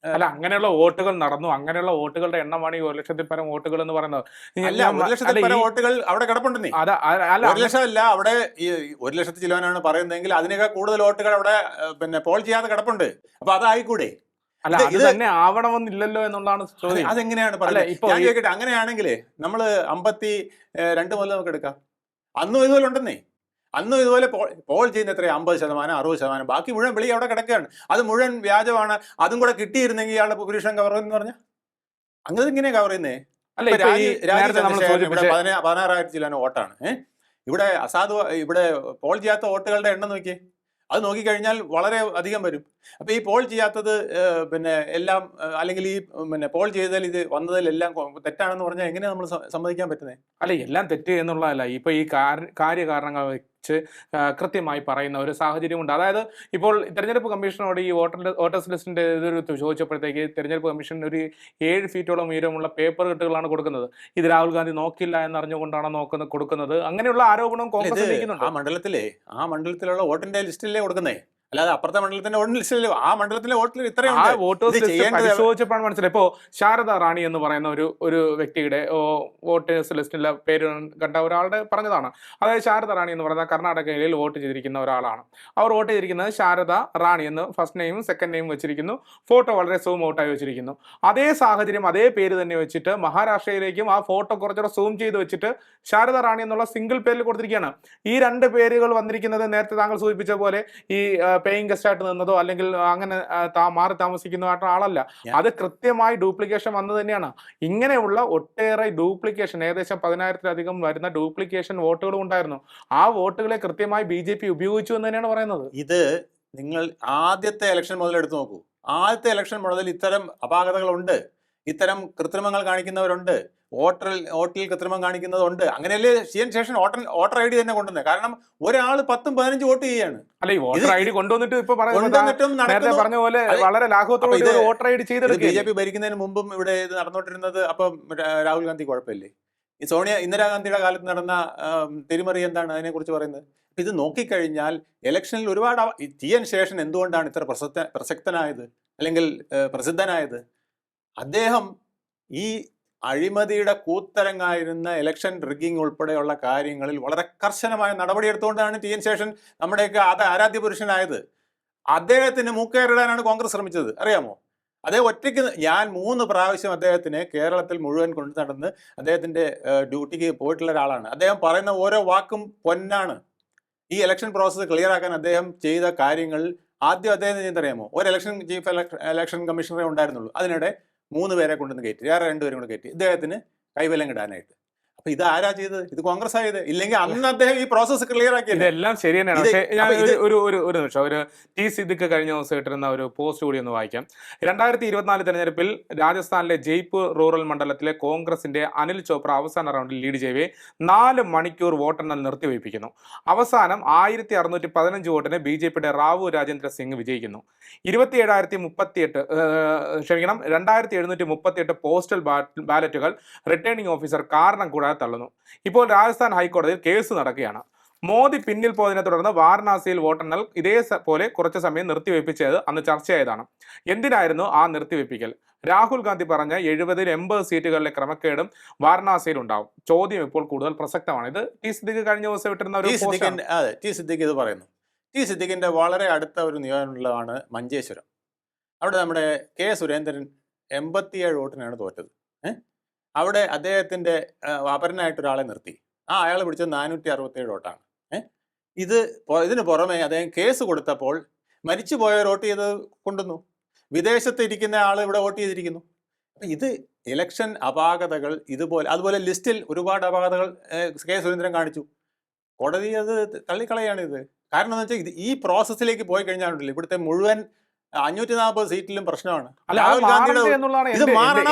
അല്ല, അങ്ങനെയുള്ള വോട്ടുകൾ നടന്നു. അങ്ങനെയുള്ള വോട്ടുകളുടെ എണ്ണമാണ് ഈ 1,00,000 പരം വോട്ടുകൾ എന്ന് പറയുന്നത്. അല്ല, 1,00,000 പരം വോട്ടുകൾ അവിടെ കിടപ്പുണ്ടെന്നേ. 1,00,000 അല്ല, അവിടെ ഈ 1,00,000 ചിലവനാണ് പറയുന്നതെങ്കിൽ അതിനേക്കാൾ കൂടുതൽ വോട്ടുകൾ അവിടെ പിന്നെ പോൾ ചെയ്യാതെ കിടപ്പുണ്ട്. അപ്പൊ അതായിക്കൂടെ? അല്ല, ഇത് തന്നെ ആവണമെന്നില്ലല്ലോ എന്നുള്ളതാണ് ചോദ്യം. അതെങ്ങനെയാണ് പറയുന്നത്? ഞാൻ ചോദിക്കട്ടെ, അങ്ങനെയാണെങ്കിലേ നമ്മള് 52 മുതൽ നമുക്ക് എടുക്കാം. അന്നും ഇതുപോലെ ഉണ്ടെന്നേ. അന്നും ഇതുപോലെ പോൾ ചെയ്യുന്ന എത്രയാണ്? 50%, 60%. ബാക്കി മുഴുവൻ വെളി അവിടെ കിടക്കുകയാണ്. അത് മുഴുവൻ വ്യാജമാണ്. അതും കൂടെ കിട്ടിയിരുന്നെങ്കിൽ ഇയാളുടെ പുരുഷൻ കവർ എന്ന് പറഞ്ഞാൽ അങ്ങനെ ഇങ്ങനെ കവർ ചെയ്യുന്നേ. അല്ല, ഇവിടെ 16,000 ചില വോട്ടാണ്. ഇവിടെ ഇവിടെ പോൾ ചെയ്യാത്ത വോട്ടുകളുടെ എണ്ണം നോക്കിയേ. അത് നോക്കിക്കഴിഞ്ഞാൽ വളരെ അധികം വരും. അപ്പോൾ ഈ പോൾ ചെയ്യാത്തത് പിന്നെ എല്ലാം അല്ലെങ്കിൽ ഈ പിന്നെ പോൾ ചെയ്തതിൽ ഇത് വന്നതിലെല്ലാം തെറ്റാണെന്ന് പറഞ്ഞാൽ എങ്ങനെ നമ്മൾ സമ്മതിക്കാൻ പറ്റുന്നത്? അല്ല, എല്ലാം തെറ്റ് എന്നുള്ളതല്ല. ഇപ്പൊ ഈ കാര്യകാരണങ്ങൾ വെച്ച് കൃത്യമായി പറയുന്ന ഒരു സാഹചര്യമുണ്ട്. അതായത് ഇപ്പോൾ തെരഞ്ഞെടുപ്പ് കമ്മീഷനോട് ഈ വോട്ടേഴ്സ് ലിസ്റ്റിന്റെ ഇതൊരു ചോദിച്ചപ്പോഴത്തേക്ക് തെരഞ്ഞെടുപ്പ് കമ്മീഷൻ ഒരു 7 ഫീറ്റോളം ഉയരമുള്ള പേപ്പർ കെട്ടുകളാണ് കൊടുക്കുന്നത്. ഇത് രാഹുൽ ഗാന്ധി നോക്കില്ല എന്നറിഞ്ഞുകൊണ്ടാണ് കൊടുക്കുന്നത്. അങ്ങനെയുള്ള ആരോപണം കോൺഗ്രസ് ഉന്നയിക്കുന്നുണ്ട്. ആ മണ്ഡലത്തിലുള്ള വോട്ടിന്റെ ലിസ്റ്റിലേ കൊടുക്കുന്നേ, അല്ലാതെ അപ്പുറത്തെ മണ്ഡലത്തിന്റെ വോട്ടിന്റെ ലിസ്റ്റിൽ. ആ മണ്ഡലത്തിലെ വോട്ടിൽ ഇത്രയും പരിശോധിച്ചപ്പോഴാണ് മനസ്സിലായി. ഇപ്പോ ശാരദ റാണി എന്ന് പറയുന്ന ഒരു വ്യക്തിയുടെ വോട്ടേഴ്സ് ലിസ്റ്റിലെ പേര് കണ്ട ഒരാളുടെ പറഞ്ഞതാണ്. അതായത് ശാരദ റാണി എന്ന് പറയുന്ന കർണാടകയിൽ വോട്ട് ചെയ്തിരിക്കുന്ന ഒരാളാണ്. അവർ വോട്ട് ചെയ്തിരിക്കുന്നത് ശാരദ റാണി എന്ന് ഫസ്റ്റ് നെയിമും സെക്കൻഡ് നെയിമും വെച്ചിരിക്കുന്നു. ഫോട്ടോ വളരെ സൂം ഔട്ടായി വെച്ചിരിക്കുന്നു. അതേ സാഹചര്യം അതേ പേര് തന്നെ വെച്ചിട്ട് മഹാരാഷ്ട്രയിലേക്കും ആ ഫോട്ടോ കുറച്ചുകൂടെ സൂം ചെയ്ത് വെച്ചിട്ട് ശാരദ റാണി എന്നുള്ള സിംഗിൾ പേരിൽ കൊടുത്തിരിക്കുകയാണ്. ഈ 2 പേരുകൾ വന്നിരിക്കുന്നത് നേരത്തെ താങ്കൾ സൂചിപ്പിച്ച പോലെ ഈ പേയിങ് ഗസ്റ്റ് ആയിട്ട് നിന്നതോ അല്ലെങ്കിൽ അങ്ങനെ മാറി താമസിക്കുന്നതായിട്ട് ആളല്ല. അത് കൃത്യമായി ഡ്യൂപ്ലിക്കേഷൻ വന്നത് തന്നെയാണ്. ഇങ്ങനെയുള്ള ഒട്ടേറെ ഡ്യൂപ്ലിക്കേഷൻ, ഏകദേശം 10,000-ലധികം വരുന്ന ഡ്യൂപ്ലിക്കേഷൻ വോട്ടുകളും ഉണ്ടായിരുന്നു. ആ വോട്ടുകളെ കൃത്യമായി BJP ഉപയോഗിച്ചു എന്ന് തന്നെയാണ് പറയുന്നത്. ഇത് നിങ്ങൾ ആദ്യത്തെ ഇലക്ഷൻ മുതൽ എടുത്തു നോക്കൂ. ആദ്യത്തെ ഇലക്ഷൻ മുതൽ ഇത്തരം അപാകതകളുണ്ട്, ഇത്തരം കൃത്രിമങ്ങൾ കാണിക്കുന്നവരുണ്ട്, വോട്ടിൽ കൃത്രിമം കാണിക്കുന്നതുണ്ട്. അങ്ങനെയല്ലേ ചെയ്യാൻ ശേഷം വോട്ടർ ഐ ഡി തന്നെ കൊണ്ടുവന്നത്. കാരണം ഒരാൾ 10-15 വോട്ട് ചെയ്യാണ്. അല്ല, ഈ വോട്ടർ ഐ ഡി കൊണ്ടുവന്നിട്ട് ഇപ്പൊ പറഞ്ഞ പോലെ വളരെ ലാഘവത്തോടെ വോട്ടർ ഐ ഡി ചെയ്തെടുക്കുക. BJP ഭരിക്കുന്നതിന് മുമ്പും ഇവിടെ ഇത് നടന്നുകൊണ്ടിരുന്നത്. അപ്പം രാഹുൽ ഗാന്ധി കുഴപ്പമില്ലേ? ഈ ഇന്ദിരാഗാന്ധിയുടെ കാലത്ത് നടന്ന തിരിമറി എന്താണ് അതിനെക്കുറിച്ച് പറയുന്നത്? ഇത് നോക്കിക്കഴിഞ്ഞാൽ ഇലക്ഷനിൽ ഒരുപാട് ചെയ്യാൻ ശേഷം എന്തുകൊണ്ടാണ് ഇത്ര പ്രസക്തനായത് അല്ലെങ്കിൽ പ്രസിദ്ധനായത്? അദ്ദേഹം ഈ അഴിമതിയുടെ കൂത്തരങ്ങായിരുന്ന ഇലക്ഷൻ റിഗ്ഗിംഗ് ഉൾപ്പെടെയുള്ള കാര്യങ്ങളിൽ വളരെ കർശനമായ നടപടിയെടുത്തുകൊണ്ടാണ് TN ശേഷൻ നമ്മുടെയൊക്കെ ആരാധ്യ പുരുഷനായത്. അദ്ദേഹത്തിന് മൂക്കേറിടാനാണ് കോൺഗ്രസ് ശ്രമിച്ചത്, അറിയാമോ? അദ്ദേഹം ഒറ്റയ്ക്ക്, ഞാൻ 3 പ്രാവശ്യം അദ്ദേഹത്തിനെ കേരളത്തിൽ മുഴുവൻ കൊണ്ടു നടന്ന് അദ്ദേഹത്തിൻ്റെ ഡ്യൂട്ടിക്ക് പോയിട്ടുള്ള ഒരാളാണ്. അദ്ദേഹം പറയുന്ന ഓരോ വാക്കും പൊന്നാണ്. ഈ ഇലക്ഷൻ പ്രോസസ്സ് ക്ലിയർ ആക്കാൻ അദ്ദേഹം ചെയ്ത കാര്യങ്ങൾ ആദ്യം അദ്ദേഹം ചെയ്തറിയാമോ? ഒരു ഇലക്ഷൻ കമ്മീഷണറെ ഉണ്ടായിരുന്നുള്ളൂ. അതിനിടെ 3 പേരെ കൊണ്ടുവന്ന് കയറ്റി, വേറെ 2 പേരും കൊണ്ട് കയറ്റി ഇദ്ദേഹത്തിന് കൈവലം കിടാനായിട്ട്. അപ്പൊ ഇത് ആരാ ചെയ്തത്? ഇത് കോൺഗ്രസ് ആയത്. ഇല്ലെങ്കിൽ അന്ന് അദ്ദേഹം ഈ പ്രോസസ്സ് ക്ലിയർ ആക്കി. ഇതെല്ലാം ശരി തന്നെയാണ്. പക്ഷേ ഞാൻ ഒരു നിമിഷം, ഒരു T. സിദ്ദിഖ് കഴിഞ്ഞ ദിവസം ഇട്ടിരുന്ന ഒരു പോസ്റ്റ് കൂടി ഒന്ന് വായിക്കാം. 2024 തെരഞ്ഞെടുപ്പിൽ രാജസ്ഥാനിലെ ജയ്പൂർ റൂറൽ മണ്ഡലത്തിലെ കോൺഗ്രസിന്റെ അനിൽ ചോപ്ര അവസാന റൗണ്ടിൽ ലീഡ് ചെയ്യവേ 4 മണിക്കൂർ വോട്ടെണ്ണൽ നിർത്തിവയ്പ്പിക്കുന്നു. അവസാനം 1615 വോട്ടിന് BJPയുടെ റാവു രാജേന്ദ്ര സിംഗ് വിജയിക്കുന്നു. 2738 പോസ്റ്റൽ ബാലറ്റുകൾ റിട്ടേണിംഗ് ഓഫീസർ കാരണം കൂടാതെ തള്ളുന്നു. ഇപ്പോൾ രാജസ്ഥാൻ ഹൈക്കോടതിയിൽ കേസ് നടക്കുകയാണ്. മോദി പിന്നിൽ പോയതിനെ തുടർന്ന് വാരണാസിയിൽ വോട്ടെണ്ണൽ ഇതേപോലെ കുറച്ചു സമയം നിർത്തിവെപ്പിച്ചത് അന്ന് ചർച്ചയായതാണ്. എന്തിനായിരുന്നു ആ നിർത്തിവെപ്പിക്കൽ? രാഹുൽ ഗാന്ധി പറഞ്ഞ 70-80 സീറ്റുകളിലെ ക്രമക്കേടും വാരണാസിയിൽ ഉണ്ടാവും. ചോദ്യം ഇപ്പോൾ കൂടുതൽ പ്രസക്തമാണ്. ഇത് T. സിദ്ദിഖ് കഴിഞ്ഞ ദിവസം ഇട്ടിരുന്ന ഒരു T. സിദ്ദിഖ് ഇത് പറയുന്നു. T. സിദ്ദിഖിന്റെ വളരെ അടുത്ത ഒരു നിയോജനമുള്ളതാണ് മഞ്ചേശ്വരം. അവിടെ നമ്മുടെ K. സുരേന്ദ്രൻ 87 വോട്ടിനാണ് തോറ്റത്. അവിടെ അദ്ദേഹത്തിന്റെ അപരനായിട്ട് ഒരാളെ നിർത്തി. അയാൾ പിടിച്ചത് 467 വോട്ടാണ്. ഇതിന് പുറമെ അദ്ദേഹം കേസ് കൊടുത്തപ്പോൾ മരിച്ചുപോയവർ വോട്ട് ചെയ്ത് കൊണ്ടുവന്നു. വിദേശത്ത് ഇരിക്കുന്ന ആൾ ഇവിടെ വോട്ട് ചെയ്തിരിക്കുന്നു. അപ്പം ഇത് ഇലക്ഷൻ അപാകതകൾ അതുപോലെ ലിസ്റ്റിൽ ഒരുപാട് അപാകതകൾ കെ സുരേന്ദ്രൻ കാണിച്ചു. കോടതി അത് തള്ളിക്കളയാണ് ഇത്. കാരണം എന്ന് വെച്ചാൽ ഈ പ്രോസസ്സിലേക്ക് പോയി കഴിഞ്ഞാൽ ഇവിടുത്തെ മുഴുവൻ 540 സീറ്റിലും പ്രശ്നമാണ്. രാഹുൽ ഗാന്ധിയുടെ ഇത്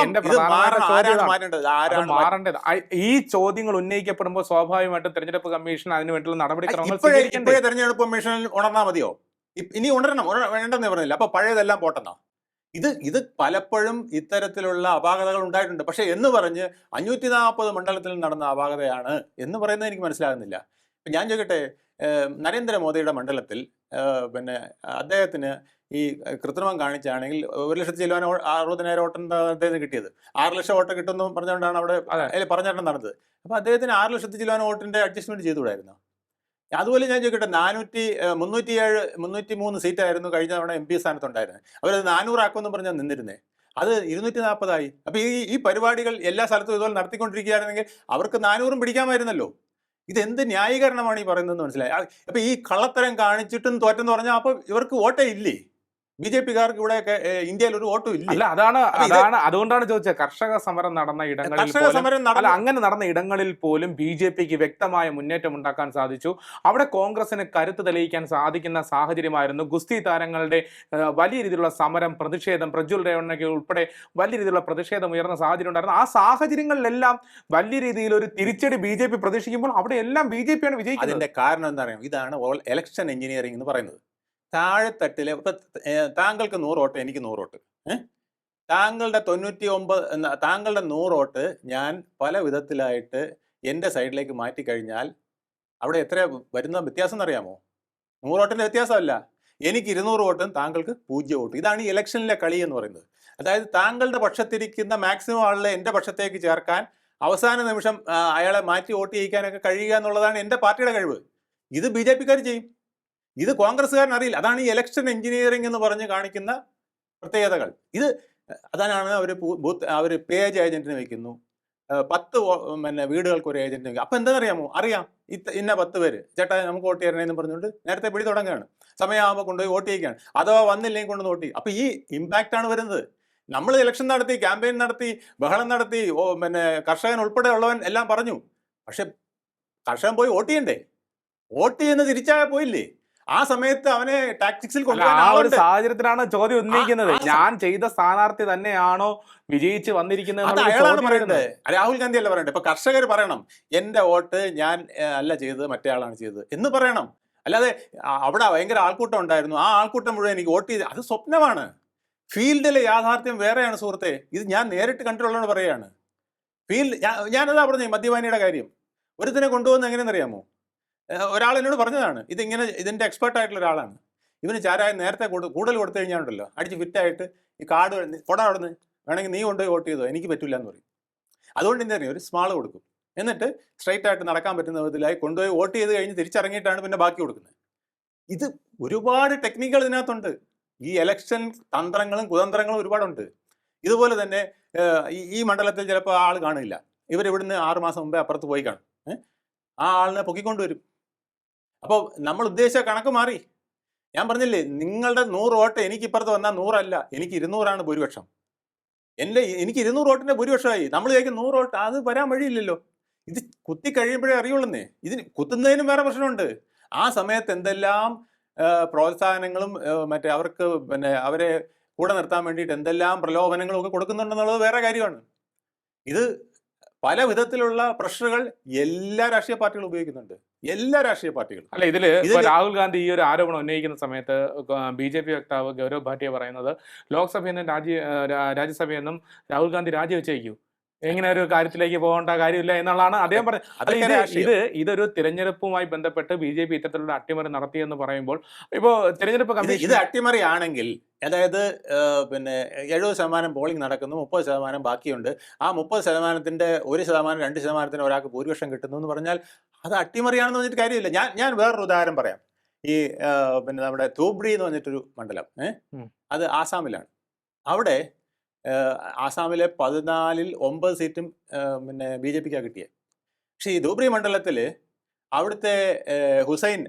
ആരാണ് മാറ്റേണ്ടത്? മാറേണ്ടത് ഈ ചോദ്യങ്ങൾ ഉന്നയിക്കപ്പെടുമ്പോൾ സ്വാഭാവികമായിട്ടും തെരഞ്ഞെടുപ്പ് കമ്മീഷൻ അതിന് വേണ്ടിയുള്ള നടപടിക്രമങ്ങൾ ഇപ്പോഴേ തെരഞ്ഞെടുപ്പ് കമ്മീഷനിൽ ഉണർന്നാൽ മതിയോ? ഇനി വേണ്ടെന്നേ പറഞ്ഞില്ല. അപ്പൊ പഴയതെല്ലാം പോട്ടെന്നാ? ഇത് പലപ്പോഴും ഇത്തരത്തിലുള്ള അപാകതകൾ ഉണ്ടായിട്ടുണ്ട്. പക്ഷെ എന്ന് പറഞ്ഞ് 540 മണ്ഡലത്തിൽ നടന്ന അപാകതയാണ് എന്ന് പറയുന്നത് എനിക്ക് മനസ്സിലാകുന്നില്ല. ഞാൻ ചോദിക്കട്ടെ, നരേന്ദ്രമോദിയുടെ മണ്ഡലത്തിൽ അദ്ദേഹത്തിന് ഈ കൃത്രിമം കാണിച്ചാണെങ്കിൽ 1,00,000 ചെല്ലുവാൻ 60,000 വോട്ടാണ് അദ്ദേഹത്തിന് കിട്ടിയത്. 6 ലക്ഷം വോട്ട് കിട്ടുമെന്ന് പറഞ്ഞുകൊണ്ടാണ് അവിടെ പറഞ്ഞിട്ട് നടന്നത്. അപ്പൊ അദ്ദേഹത്തിന് 6 ലക്ഷത്തിൽ ചെല്ലുവാൻ വോട്ടിന്റെ അഡ്ജസ്റ്റ്മെന്റ് ചെയ്തുകൂടായിരുന്നു? അതുപോലെ ഞാൻ ചോദിക്കട്ടെ, 303 സീറ്റായിരുന്നു കഴിഞ്ഞ തവണ MP സ്ഥാനത്തുണ്ടായിരുന്നത്. അവരത് 400 ആക്കുമെന്ന് പറഞ്ഞാൽ നിന്നിരുന്നേ. അത് 240 അപ്പൊ ഈ പരിപാടികൾ എല്ലാ സ്ഥലത്തും ഇതുപോലെ നടത്തിക്കൊണ്ടിരിക്കുകയായിരുന്നെങ്കിൽ അവർക്ക് 400 പിടിക്കാമായിരുന്നല്ലോ. ഇതെന്ത് ന്യായീകരണമാണ് ഈ പറയുന്നതെന്ന് മനസ്സിലായി. അപ്പൊ ഈ കള്ളത്തരം കാണിച്ചിട്ടും തോറ്റെന്ന് പറഞ്ഞാൽ അപ്പൊ ഇവർക്ക് വോട്ടേ ഇല്ലേ? BJP-കാർക്ക് ഇവിടെയൊക്കെ ഇന്ത്യയിൽ ഒരു വോട്ടും ഇല്ല. അല്ല, അതുകൊണ്ടാണ് ചോദിച്ചത്. കർഷക സമരം നടന്ന ഇടങ്ങളിൽ അങ്ങനെ നടന്ന ഇടങ്ങളിൽ പോലും BJP-ക്ക് വ്യക്തമായ മുന്നേറ്റം ഉണ്ടാക്കാൻ സാധിച്ചു. അവിടെ കോൺഗ്രസിന് കരുത്ത് തെളിയിക്കാൻ സാധിക്കുന്ന സാഹചര്യമായിരുന്നു. ഗുസ്തി താരങ്ങളുടെ വലിയ രീതിയിലുള്ള സമരം, പ്രതിഷേധം, പ്രജ്വൽ രേവണ്ണയ്ക്ക് ഉൾപ്പെടെ വലിയ രീതിയിലുള്ള പ്രതിഷേധം ഉയർന്ന സാഹചര്യം ഉണ്ടായിരുന്നു. ആ സാഹചര്യങ്ങളിലെല്ലാം വലിയ രീതിയിൽ ഒരു തിരിച്ചടി BJP പ്രതീക്ഷിക്കുമ്പോൾ അവിടെ എല്ലാം BJP-ആണ് വിജയിക്കുന്നത്. അതിന്റെ കാരണം എന്താ പറയുക? ഇതാണ് ഇലക്ഷൻ എഞ്ചിനീയറിംഗ് എന്ന് പറയുന്നത്. താഴെത്തട്ടിലെ താങ്കൾക്ക് 100 വോട്ട്, എനിക്ക് 100 വോട്ട്. താങ്കളുടെ 100 വോട്ട് ഞാൻ പല വിധത്തിലായിട്ട് എൻ്റെ സൈഡിലേക്ക് മാറ്റിക്കഴിഞ്ഞാൽ അവിടെ എത്ര വരുന്ന വ്യത്യാസം എന്നറിയാമോ? 100 വോട്ടിൻ്റെ വ്യത്യാസമല്ല. എനിക്ക് 200 വോട്ടും താങ്കൾക്ക് 0 വോട്ട്. ഇതാണ് ഈ ഇലക്ഷനിലെ കളി എന്ന് പറയുന്നത്. അതായത് താങ്കളുടെ പക്ഷത്തിരിക്കുന്ന മാക്സിമം ആളുകളെ എൻ്റെ പക്ഷത്തേക്ക് ചേർക്കാൻ അവസാന നിമിഷം അയാളെ മാറ്റി വോട്ട് ചെയ്യിക്കാനൊക്കെ കഴിയുക എന്നുള്ളതാണ് എൻ്റെ പാർട്ടിയുടെ കഴിവ്. ഇത് BJP-കാർ ചെയ്യും, ഇത് കോൺഗ്രസ്സുകാരൻ അറിയില്ല. അതാണ് ഈ ഇലക്ഷൻ എഞ്ചിനീയറിംഗ് എന്ന് പറഞ്ഞ് കാണിക്കുന്ന പ്രത്യേകതകൾ. അതാണ് അവർ പേജ് ഏജന്റിനെ വയ്ക്കുന്നു, 10 വീടുകൾക്ക് ഒരു ഏജന്റ് വയ്ക്കും. അപ്പം എന്താണെന്നറിയാമോ? അറിയാം ഇന്ന 10 പേര് ചേട്ടാ നമുക്ക് വോട്ട് ചെയ്യണമെന്ന് പറഞ്ഞുകൊണ്ട് നേരത്തെ പിടി തുടങ്ങുകയാണ്. സമയമാകുമ്പോൾ കൊണ്ടുപോയി വോട്ട് ചെയ്യിക്കുകയാണ്. അഥവാ വന്നില്ലെങ്കിൽ കൊണ്ട് വോട്ട് ചെയ്യും. അപ്പം ഈ ഇമ്പാക്റ്റാണ് വരുന്നത്. നമ്മൾ ഇലക്ഷൻ നടത്തി, ക്യാമ്പയിൻ നടത്തി, ബഹളം നടത്തി, കർഷകൻ ഉൾപ്പെടെ ഉള്ളവൻ എല്ലാം പറഞ്ഞു. പക്ഷെ കർഷകൻ പോയി വോട്ട് ചെയ്യണ്ടേ? വോട്ട് ചെയ്യുന്ന തിരിച്ചായ പോയില്ലേ? ആ സമയത്ത് അവനെ ടാക്ടിക്സിൽ കൊണ്ടുപോകാൻ സാഹചര്യത്തിലാണ് ചോദ്യം ഉന്നയിക്കുന്നത്. ഞാൻ ചെയ്ത സ്ഥാനാർത്ഥി തന്നെയാണോ വിജയിച്ച് വന്നിരിക്കുന്നത്? അയാളാണ് പറയേണ്ടത്, രാഹുൽ ഗാന്ധി അല്ല പറയണ്ടേ. ഇപ്പൊ കർഷകർ പറയണം എന്റെ വോട്ട് ഞാൻ അല്ല ചെയ്തത്, മറ്റേ ആളാണ് ചെയ്തത് എന്ന് പറയണം. അല്ലാതെ അവിടെ ഭയങ്കര ആൾക്കൂട്ടം ഉണ്ടായിരുന്നു, ആ ആൾക്കൂട്ടം മുഴുവൻ എനിക്ക് വോട്ട് ചെയ്ത്, അത് സ്വപ്നമാണ്. ഫീൽഡിലെ യാഥാർത്ഥ്യം വേറെയാണ് സുഹൃത്തെ. ഇത് ഞാൻ നേരിട്ട് കണ്ടിട്ടുള്ളതെന്ന് പറയുകയാണ്. ഞാനതാ പറഞ്ഞു മദ്യപാനിയുടെ കാര്യം. ഒരുത്തിനെ കൊണ്ടുപോകുന്നത് എങ്ങനെയെന്നറിയാമോ? ഒരാൾ എന്നോട് പറഞ്ഞതാണ്. ഇതിന്റെ എക്സ്പെർട്ട് ആയിട്ടുള്ള ഒരാളാണ്. ഇവന് ചാരായം നേരത്തെ കൂടുതൽ കൊടുത്തു കഴിഞ്ഞാലുണ്ടല്ലോ അടിച്ച് ഫിറ്റായിട്ട് ഈ കാർഡ് കൊടാ അവിടുന്ന് വേണമെങ്കിൽ നീ കൊണ്ടുപോയി വോട്ട് ചെയ്തോ, എനിക്ക് പറ്റില്ല എന്ന് പറയും. അതുകൊണ്ട് എന്താ പറയുക, ഒരു സ്മാള് കൊടുക്കും. എന്നിട്ട് സ്ട്രൈറ്റ് ആയിട്ട് നടക്കാൻ പറ്റുന്ന വിധത്തിലായി കൊണ്ടുപോയി വോട്ട് ചെയ്ത് കഴിഞ്ഞ് തിരിച്ചിറങ്ങിയിട്ടാണ് പിന്നെ ബാക്കി കൊടുക്കുന്നത്. ഇത് ഒരുപാട് ടെക്നിക്കുകൾ ഇതിനകത്തുണ്ട്. ഈ ഇലക്ഷൻ തന്ത്രങ്ങളും കുതന്ത്രങ്ങളും ഒരുപാടുണ്ട്. ഇതുപോലെ തന്നെ ഈ മണ്ഡലത്തിൽ ചിലപ്പോൾ ആൾ കാണില്ല. ഇവരിവിടുന്ന് 6 മാസം മുമ്പേ അപ്പുറത്ത് പോയി കാണും. ആ ആളിനെ പൊക്കിക്കൊണ്ടുവരും. അപ്പോൾ നമ്മൾ ഉദ്ദേശിച്ച കണക്ക് മാറി. ഞാൻ പറഞ്ഞില്ലേ, നിങ്ങളുടെ 100 വോട്ട് എനിക്ക് ഇപ്പുറത്ത് വന്നാൽ 100 അല്ല, എനിക്ക് 200 ഭൂരിപക്ഷം. എനിക്ക് 200 വോട്ടിന്റെ ഭൂരിപക്ഷമായി. നമ്മൾ ചോദിക്കും 100 വോട്ട്, അത് വരാൻ വഴിയില്ലല്ലോ. ഇത് കുത്തി കഴിയുമ്പോഴേ അറിയുള്ളൂന്നേ. ഇതിന് കുത്തുന്നതിനും വേറെ പ്രശ്നമുണ്ട്. ആ സമയത്ത് എന്തെല്ലാം പ്രോത്സാഹനങ്ങളും അവർക്ക് അവരെ കൂടെ നിർത്താൻ വേണ്ടിയിട്ട് എന്തെല്ലാം പ്രലോഭനങ്ങളും ഒക്കെ കൊടുക്കുന്നുണ്ടെന്നുള്ളത് വേറെ കാര്യമാണ്. ഇത് പല വിധത്തിലുള്ള പ്രഷറുകൾ എല്ലാ രാഷ്ട്രീയ പാർട്ടികളും ഉപയോഗിക്കുന്നുണ്ട്. എല്ലാ രാഷ്ട്രീയ പാർട്ടികളും. അല്ല, ഇതില് രാഹുൽ ഗാന്ധി ഈ ഒരു ആരോപണം ഉന്നയിക്കുന്ന സമയത്ത് BJP വക്താവ് ഗൗരവ് ഭാട്ടിയ പറയുന്നത് ലോക്സഭയിൽ നിന്നും രാജ്യസഭയിൽ നിന്നും രാഹുൽ ഗാന്ധി രാജിവെച്ചേക്കൂ, ഇങ്ങനെ ഒരു കാര്യത്തിലേക്ക് പോകേണ്ട കാര്യമില്ല എന്നുള്ളതാണ് അദ്ദേഹം പറഞ്ഞത്. ഇതൊരു തിരഞ്ഞെടുപ്പുമായി ബന്ധപ്പെട്ട് BJP ഇത്തരത്തിലുള്ള അട്ടിമറി നടത്തിയെന്ന് പറയുമ്പോൾ ഇപ്പോൾ തിരഞ്ഞെടുപ്പ് കമ്മീഷൻ ഇത് അട്ടിമറിയാണെങ്കിൽ, അതായത് 70% പോളിംഗ് നടക്കുന്നു, 30% ബാക്കിയുണ്ട്. ആ 30%-ന്റെ 1%, 2%-ന് ഒരാൾക്ക് ഭൂരിപക്ഷം കിട്ടുന്നു എന്ന് പറഞ്ഞാൽ അത് അട്ടിമറിയാണെന്ന് പറഞ്ഞിട്ട് കാര്യമില്ല. ഞാൻ വേറൊരു ഉദാഹരണം പറയാം. ഈ നമ്മുടെ ധൂബ്രി എന്ന് പറഞ്ഞിട്ടൊരു മണ്ഡലം, അത് ആസാമിലാണ്. അവിടെ ആസാമിലെ 14-ൽ 9 സീറ്റും പിന്നെ BJPക്കാണ് കിട്ടിയത്. പക്ഷേ ഈ ധൂബ്രി മണ്ഡലത്തിൽ അവിടുത്തെ ഹുസൈൻ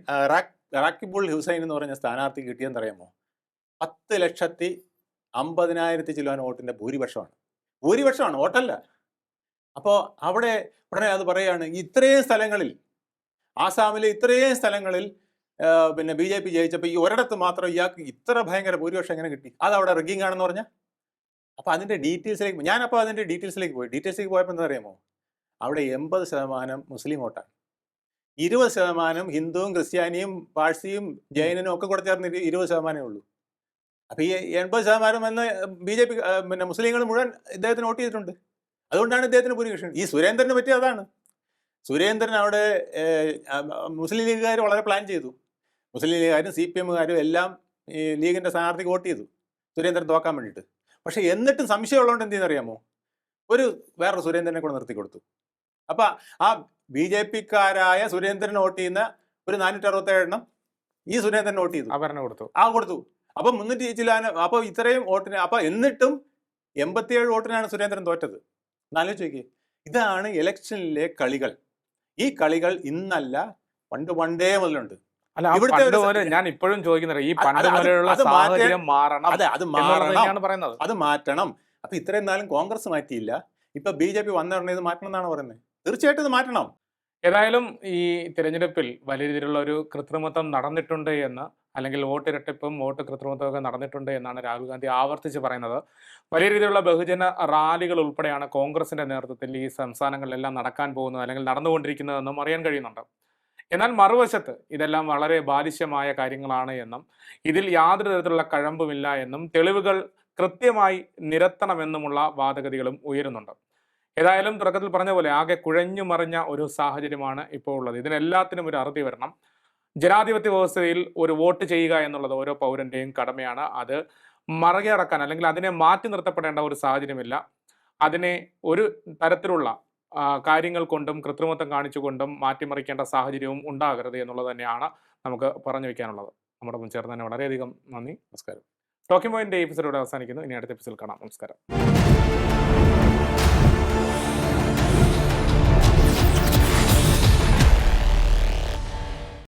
റാക്കിബുൾ ഹുസൈൻ എന്ന് പറഞ്ഞ സ്ഥാനാർത്ഥി കിട്ടിയെന്ന് അറിയാമോ? 10,50,000 ചില്ലുവാൻ വോട്ടിൻ്റെ ഭൂരിപക്ഷമാണ്, വോട്ടല്ല. അപ്പോൾ അവിടെ ഉടനെ അത് പറയുകയാണ്, ഇത്രയും സ്ഥലങ്ങളിൽ, ആസാമിലെ ഇത്രയും സ്ഥലങ്ങളിൽ പിന്നെ BJP ജയിച്ചപ്പോൾ ഈ ഒരിടത്ത് മാത്രം ഇയാൾക്ക് ഇത്ര ഭയങ്കര ഭൂരിപക്ഷം എങ്ങനെ കിട്ടി? അതവിടെ റിഗ്ഗിംഗ് ആണെന്ന് പറഞ്ഞാൽ. അപ്പോൾ അതിൻ്റെ ഡീറ്റെയിൽസിലേക്ക് പോയപ്പോൾ എന്താ അറിയാമോ? അവിടെ 80% മുസ്ലിം വോട്ടാണ്, 20% ഹിന്ദുവും ക്രിസ്ത്യാനിയും പാഴ്സിയും ജൈനനും ഒക്കെ കൂടെ ചേർന്ന് 20% ഉള്ളൂ. അപ്പോൾ ഈ 80% എന്ന് BJP പിന്നെ മുസ്ലിങ്ങൾ മുഴുവൻ ഇദ്ദേഹത്തിന് വോട്ട് ചെയ്തിട്ടുണ്ട്. അതുകൊണ്ടാണ് ഇദ്ദേഹത്തിന് ഭൂരിപക്ഷം. ഈ സുരേന്ദ്രന് പറ്റിയ അതാണ്. സുരേന്ദ്രൻ അവിടെ മുസ്ലിം ലീഗുകാർ വളരെ പ്ലാൻ ചെയ്തു. മുസ്ലിം ലീഗുകാരും CPM-കാരും എല്ലാം ഈ ലീഗിൻ്റെ സ്ഥാനാർത്ഥിക്ക് വോട്ട് ചെയ്തു സുരേന്ദ്രൻ തോക്കാൻ വേണ്ടിയിട്ട്. പക്ഷേ എന്നിട്ടും സംശയമുള്ളതുകൊണ്ട് എന്ത് ചെയ്യുന്നറിയാമോ? വേറൊരു സുരേന്ദ്രനെ കൂടെ നിർത്തി കൊടുത്തു. അപ്പം ആ BJP-ക്കാരായ സുരേന്ദ്രൻ വോട്ട് ചെയ്യുന്ന ഒരു 467 ഈ സുരേന്ദ്രൻ വോട്ട് ചെയ്തു, കൊടുത്തു. അപ്പം 300 ചില്ലാനും. അപ്പോൾ ഇത്രയും വോട്ടിന്, അപ്പോൾ എന്നിട്ടും 87 വോട്ടിനാണ് സുരേന്ദ്രൻ തോറ്റത്. എന്നാലോചിച്ച് നോക്കിയേ. ഇതാണ് ഇലക്ഷനിലെ കളികൾ. ഈ കളികൾ ഇന്നല്ല, പണ്ടേ മുതലുണ്ട്. ഞാൻ ഇപ്പോഴും ചോദിക്കുന്നത് ഈ പണ്ട് മുതലുള്ള സാഹചര്യം മാറണം, അത് മാറ്റണം. അപ്പൊ ഇത്രയും നാളും കോൺഗ്രസ് മാറ്റിയില്ല, ഇപ്പൊ BJP വന്ന ഉടനെ ഇത് മാറ്റണം എന്നാണ് പറയുന്നത്. തീർച്ചയായിട്ടും ഇത് മാറ്റണം. ഏതായാലും ഈ തിരഞ്ഞെടുപ്പിൽ വലിയ രീതിയിലുള്ള ഒരു കൃത്രിമത്വം നടന്നിട്ടുണ്ട് എന്ന്, അല്ലെങ്കിൽ വോട്ട് ഇരട്ടിപ്പും വോട്ട് കൃത്രിമത്വമൊക്കെ നടന്നിട്ടുണ്ട് എന്നാണ് രാഹുൽ ഗാന്ധി ആവർത്തിച്ച് പറയുന്നത്. വലിയ രീതിയിലുള്ള ബഹുജന റാലികൾ ഉൾപ്പെടെയാണ് കോൺഗ്രസിന്റെ നേതൃത്വത്തിൽ ഈ സംസ്ഥാനങ്ങളിലെല്ലാം നടക്കാൻ പോകുന്നത്, അല്ലെങ്കിൽ നടന്നുകൊണ്ടിരിക്കുന്നതെന്നും അറിയാൻ കഴിയുന്നുണ്ട്. എന്നാൽ മറുവശത്ത് ഇതെല്ലാം വളരെ ബാലിശ്യമായ കാര്യങ്ങളാണ് എന്നും ഇതിൽ യാതൊരു തരത്തിലുള്ള കഴമ്പുമില്ല എന്നും തെളിവുകൾ കൃത്യമായി നിരത്തണമെന്നുമുള്ള വാദഗതികളും ഉയരുന്നുണ്ട്. ഏതായാലും തുടക്കത്തിൽ പറഞ്ഞ പോലെ ആകെ കുഴഞ്ഞു മറിഞ്ഞ ഒരു സാഹചര്യമാണ് ഇപ്പോൾ ഉള്ളത്. ഇതിനെല്ലാത്തിനും ഒരു അറുതി വരണം. ജനാധിപത്യ വ്യവസ്ഥയിൽ ഒരു വോട്ട് ചെയ്യുക എന്നുള്ളത് ഓരോ പൗരന്റെയും കടമയാണ്. അത് മറികടക്കാൻ, അല്ലെങ്കിൽ അതിനെ മാറ്റി നിർത്തപ്പെടേണ്ട ഒരു സാഹചര്യമില്ല. അതിനെ ഒരു തരത്തിലുള്ള കാര്യങ്ങൾ കൊണ്ടും കൃത്രിമത്വം കാണിച്ചുകൊണ്ടും മാറ്റിമറിക്കേണ്ട സാഹചര്യവും ഉണ്ടാകരുത് എന്നുള്ളത് തന്നെയാണ് നമുക്ക് പറഞ്ഞു വയ്ക്കാനുള്ളത്. നമ്മുടെ മുൻ ചേർന്നതിന് വളരെയധികം നന്ദി. നമസ്കാരം. ടോക്കിംഗ് പോയിന്റ് എപ്പിസോഡ് അവസാനിക്കുന്നു. ഇനി അടുത്ത എപ്പിസോഡിൽ കാണാം. നമസ്കാരം.